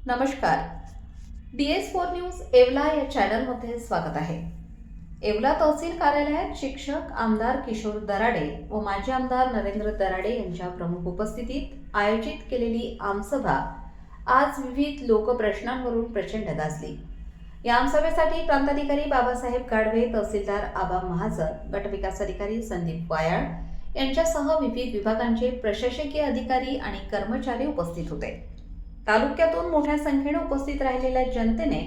नमस्कार. DS4 news Yeola या चॅनलमध्ये स्वागत आहे. येवला तहसील कार्यालयात शिक्षक आमदार किशोर दराडे व माजी आमदार नरेंद्र दराडे यांच्या प्रमुख उपस्थितीत आयोजित केलेली आमसभा आज विविध लोकप्रश्नांवरून प्रचंड गाजली. या आमसभेसाठी प्रांताधिकारी बाबासाहेब गाडवे, तहसीलदार आबा महाजन, गटविकास अधिकारी संदीप वायाळ यांच्यासह विविध विभागांचे प्रशासकीय अधिकारी आणि कर्मचारी उपस्थित होते. तालुक्यातून मोठ्या संख्येने उपस्थित राहिलेल्या जनतेने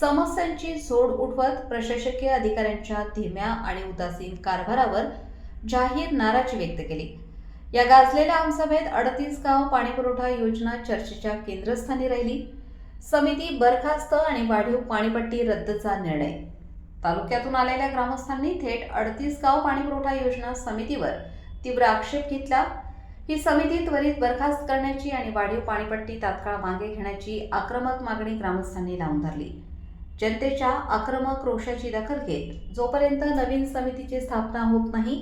समस्यांची झोड उठवत प्रशासकीय अधिकाऱ्यांच्या धीम्या आणि उदासीन कारभारावर जाहीर नाराजी व्यक्त केली. या गाजलेल्या आमसभेत 38 गाव पाणीपुरवठा योजना चर्चेच्या केंद्रस्थानी राहिली. समिती बरखास्त आणि वाढीव पाणीपट्टी रद्दचा निर्णय. तालुक्यातून आलेल्या ग्रामस्थांनी थेट 38 गाव पाणीपुरवठा योजना समितीवर तीव्र आक्षेप घेतला. ही समिती त्वरित बरखास्त करण्याची आणि वाढीव पाणीपट्टी तात्काळ मागे घेण्याची आक्रमक मागणी ग्रामस्थांनी लावून धरली. जनतेच्या आक्रमक रोषाची दखल घेत जोपर्यंत नवीन समितीची स्थापना होत नाही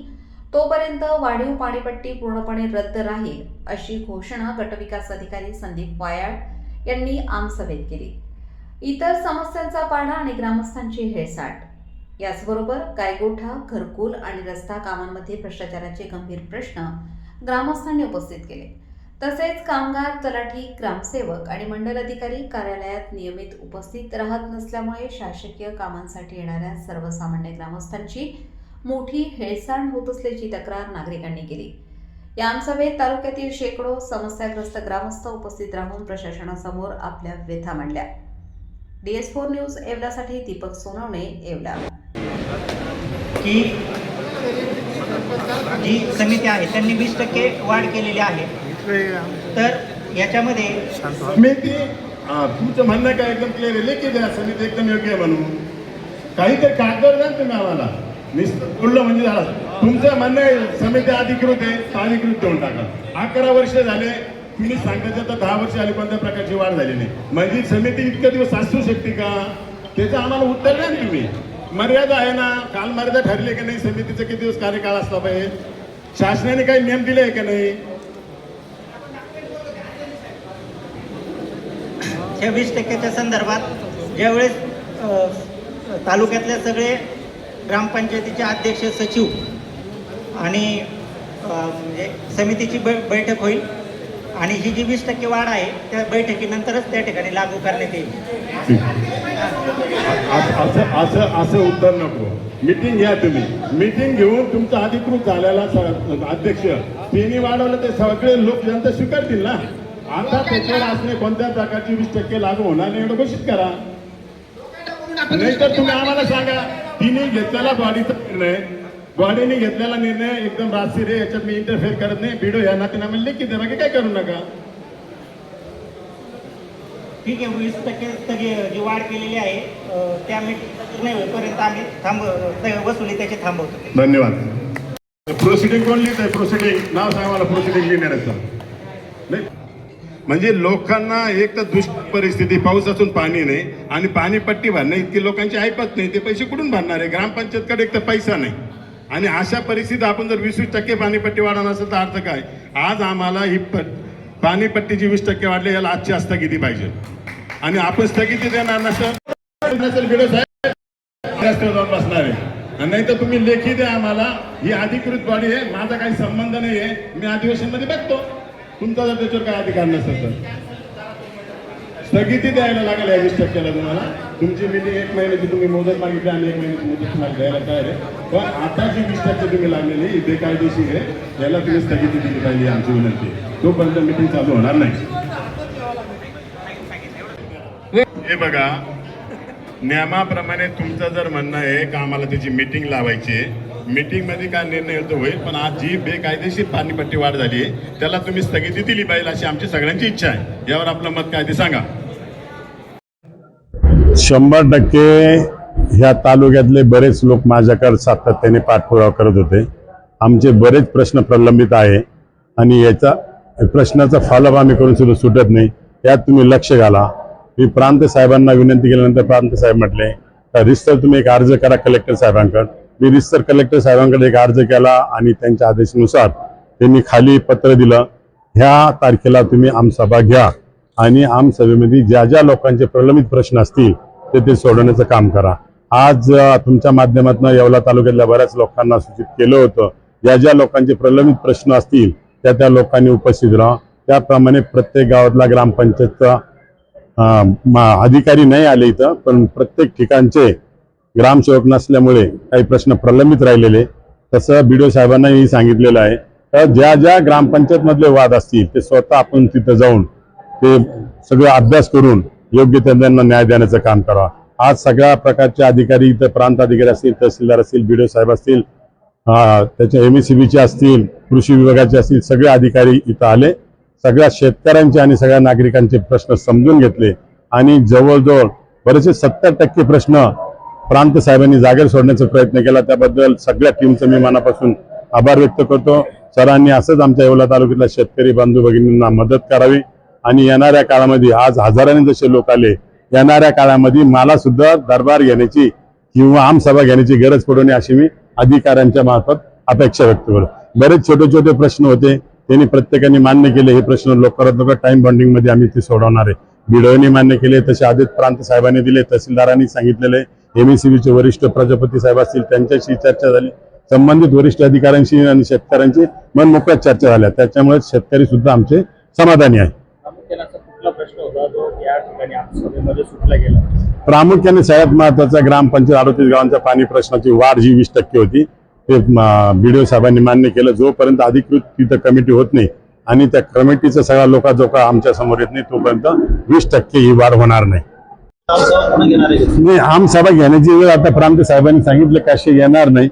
तोपर्यंत वाढीव पाणीपट्टी पूर्णपणे रद्द राहील अशी घोषणा गटविकास अधिकारी संदीप वायाळ यांनी आमसभेत केली. इतर समस्यांचा पाढा आणि ग्रामस्थांची हेळसांड. याचबरोबर गायगोठा, घरकुल आणि रस्ता कामांमध्ये भ्रष्टाचाराचे गंभीर प्रश्न ग्रामस्थांनी उपस्थित केले. तसेच कामगार, तलाठी, ग्रामसेवक आणि मंडल अधिकारी कार्यालयात नियमित उपस्थित राहत नसल्यामुळे शासकीय कामांसाठी येणाऱ्या सर्वसामान्य ग्रामस्थांची मोठी हेळसांड होत असल्याची तक्रार नागरिकांनी केली. या आमसभेत तालुक्यातील शेकडो समस्याग्रस्त ग्रामस्थ उपस्थित राहून प्रशासनासमोर आपल्या व्यथा मांडल्या. DS4 न्यूज येवलासाठी दीपक सोनवणे, येवला. की जी समिती आहे त्यांनी 20% वाढ केलेली आहे. तर याच्यामध्ये समिती तुमचं म्हणणं काय एकदम क्लिअर आहे की द्या समिती एकदम योग्य आहे म्हणून काहीतरी कागद द्या तुम्ही आम्हाला. नुसतं बोललं म्हणजे झालं. तुमचं म्हणणं आहे समिती अधिकृत आहे तर अधिकृत देऊन टाका. 11 वर्ष झाले तुम्ही सांगायचं तर 10 वर्ष आली कोणत्या प्रकारची वाढ झाली नाही. म्हणजे समिती इतके दिवस असू शकते का? त्याचं आम्हाला उत्तर द्या ना तुम्ही. मर्यादा आहे ना, काल मर्यादा ठरली की नाही? समितीचा किती दिवस कार्यकाळ असला पाहिजे? शासनाने काही नियम दिले आहे का नाही? या 20%च्या संदर्भात ज्यावेळेस तालुक्यातले सगळे ग्रामपंचायतीचे अध्यक्ष, सचिव आणि म्हणजे समितीची बैठक होईल आणि ही जी 20% वाढ आहे त्या बैठकीनंतरच त्या ठिकाणी लागू करण्यात येईल. असं उत्तर नको. मीटिंग घ्या तुम्ही. मीटिंग घेऊन तुमचा अधिकृत झालेला अध्यक्ष त्यांनी वाढवलं ते सगळे लोक जनता स्वीकारतील ना. आता त्याच्यावर असणे कोणत्या प्रकारची 20% लागू होणार नाही एवढं घोषित करा. नाही तर तुम्ही आम्हाला सांगा तिने घेतलेला बॉडीने घेतलेला निर्णय एकदम राजशीर आहे, याच्यात मी इंटरफेअर करत नाही. व्हिडिओ या नात्याने म्हणले की बाकी काय करू नका. ठीक आहे, 20% जी वाढ केलेली आहे त्या मीटिंग होईपर्यंत आम्ही वसुली त्याची थांबवतो. धन्यवाद. प्रोसिडिंग कोण लिहित आहे? प्रोसिडिंग नाव सांगा मला. प्रोसिडिंग लिहिण्याचं नाही म्हणजे लोकांना एक तर दुष्काळ परिस्थिती, पाऊस असून पाणी नाही आणि पाणीपट्टी भरणे इतकी लोकांची ऐपत नाही. ते पैसे कुठून भरणार आहे? ग्रामपंचायतकडे एक तर पैसा नाही आणि अशा परिस्थितीत आपण जर 20% पाणीपट्टी वाढवणार असेल तर अर्थ काय? आज आम्हाला ही पाणीपट्टीची 20% वाढली, याला आजची स्थगिती पाहिजे आणि आपण स्थगिती देणार नसेल व्हिडिओ साहेब जाऊन बसणार आहे. नाही तर तुम्ही लेखी द्या आम्हाला. ही अधिकृत बॉडी आहे, माझा काही संबंध नाही आहे. मी अधिवेशनमध्ये बघतो. तुमचा जर त्याच्यावर काय अधिकार नसेल तर स्थगिती द्यायला लागेल या 20%ला. तुम्हाला तुमची मिटिंग 1 महिन्याची तुम्ही मुदत मागितली आणि 1 महिन्याची मुदत तुम्हाला द्यायला तयार आहे. पण आता जी 20% तुम्ही लागलेली ही बेकायदेशीर आहे, याला तुम्ही स्थगिती दिली पाहिजे आमची विनंती. तोपर्यंत मिटिंग चालू होणार नाही. हे बघा, नियमाप्रमाणे तुमचं जर म्हणणं आहे का आम्हाला त्याची मीटिंग लावायची, मीटिंग मध्ये काय निर्णय होतो होईल, पण आज जी बेकायदेशीर पाणीपट्टी वाढ झाली आहे त्याला तुम्ही स्थगिती दिली पाहिजे अशी आमची सगळ्यांची इच्छा आहे. यावर आपलं मत काय ते सांगा. 100% ह्या तालुक्यातले बरेच लोक माझ्याकडे सातत्याने पाठपुरावा करत होते. आमचे बरेच प्रश्न प्रलंबित आहे आणि याचा प्रश्नाचा फॉलोअप आम्ही करून सुद्धा सुटत नाही. यात तुम्ही लक्ष घाला. मी प्रांत साहेबांना विनंती केल्यानंतर प्रांत साहेब म्हटले रिस्तर तुम्ही एक अर्ज करा कलेक्टर साहेबांकडे. मी रिस्तर कलेक्टर साहेबांकडे एक अर्ज केला आणि त्यांच्या आदेशानुसार त्यांनी खाली पत्र दिलं, ह्या तारखेला तुम्ही आमसभा घ्या आणि आमसभेमध्ये ज्या ज्या लोकांचे प्रलंबित प्रश्न असतील ते सोडवण्याचं काम करा. आज तुमच्या माध्यमातून येवला तालुक्यातल्या बऱ्याच लोकांना सूचित केलं होतं, ज्या ज्या लोकांचे प्रलंबित प्रश्न असतील त्या लोकांनी उपस्थित राहा. त्याप्रमाणे प्रत्येक गावातला ग्रामपंचायतचा अधिकारी नाही आले इथं, पण प्रत्येक ठिकाणचे ग्रामसेवक नसल्यामुळे काही प्रश्न प्रलंबित राहिलेले, तसं BDO साहेबांनाही सांगितलेलं आहे. तर ज्या ज्या ग्रामपंचायत मधले वाद असतील ते स्वतः आपण तिथं जाऊन ते सगळं अभ्यास करून योग्य त्यांना न्याय देण्याचं काम करावं. आज सगळ्या प्रकारचे अधिकारी इथं, प्रांत अधिकारी असतील, तहसीलदार असतील, BDO साहेब असतील, त्याच्या MECBचे असतील, कृषी विभागाचे असतील, सगळे अधिकारी इथं आले. सगळ्या शेतकऱ्यांचे आणि सगळ्या नागरिकांचे प्रश्न समजून घेतले आणि जवळजवळ बरेचसे 70% प्रश्न प्रांत साहेबांनी जागेवर सोडण्याचा प्रयत्न केला. त्याबद्दल सगळ्या टीमचं मी मनापासून आभार व्यक्त करतो. सरांनी असंच आमच्या येवला तालुक्यातल्या शेतकरी बांधव भगिनींना मदत करावी आणि येणाऱ्या काळामध्ये आज हजारांनी जसे लोक आले, येणाऱ्या काळामध्ये मला सुद्धा दरबार घेण्याची किंवा आमसभा घेण्याची गरज पडू नये अशी मी अधिकाऱ्यांच्या मार्फत अपेक्षा व्यक्त करतो. बरेच छोटे छोटे प्रश्न होते, त्यांनी प्रत्येकाने मान्य केले. हे प्रश्न लवकरात लवकर टाइम बॉन्डिंग मध्ये आम्ही ते सोडवणार आहे. BDOने मान्य केले, तसे आदेश प्रांत साहेबांनी दिले, तहसीलदारांनी सांगितलेले, MECBचे वरिष्ठ प्रजापती साहेब असतील त्यांच्याशी चर्चा झाली, संबंधित वरिष्ठ अधिकाऱ्यांशी आणि शेतकऱ्यांची मनमोकळ्यात चर्चा झाल्या. त्याच्यामुळे शेतकरी सुद्धा आमचे समाधानी आहे. कुठला प्रश्न होता जो या ठिकाणी आमसभेमध्ये सुटला गेला? प्रामुख्याने सगळ्यात महत्वाचा ग्रामपंचायत 38 गावांच्या पाणी प्रश्नाची वाढ जी 20% होती ते BDO साहेबांनी मान्य केलं. जोपर्यंत अधिकृत तिथं कमिटी होत नाही आणि त्या कमिटीचा सगळा लोकांजोका आमच्या समोर येत नाही तोपर्यंत 20% ही वाढ होणार नाही. आमसभा घेण्याची वेळ आता प्रांत साहेबांनी सांगितलं कशी येणार नाही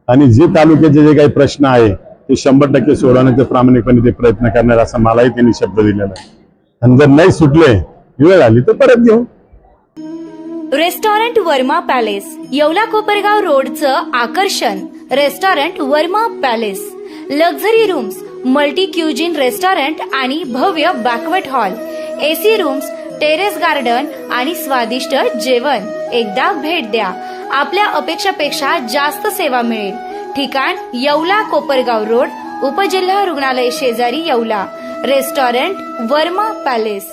आणि जे तालुक्याचे जे काही प्रश्न आहे ते 100% सोडवण्याचे प्रामाणिकपणे ते प्रयत्न करणार असा मलाही त्यांनी शब्द दिलेला आहे. आणि जर नाही सुटले, वेळ आली तर परत घेऊ. रेस्टॉरंट वर्मा पॅलेस, येवला कोपरगाव रोडचं आकर्षण. Restaurant Verma palace, luxury rooms, multi cuisine restaurant आणि भव्य banquet hall, AC rooms, terrace garden आणि स्वादिष्ट जेवण. एकदा भेट द्या, आपल्या अपेक्षापेक्षा जास्त सेवा मिळेल. ठिकाण येवला कोपरगाव रोड, उपजिल्हा रुग्णालय शेजारी येवला. Restaurant Verma palace.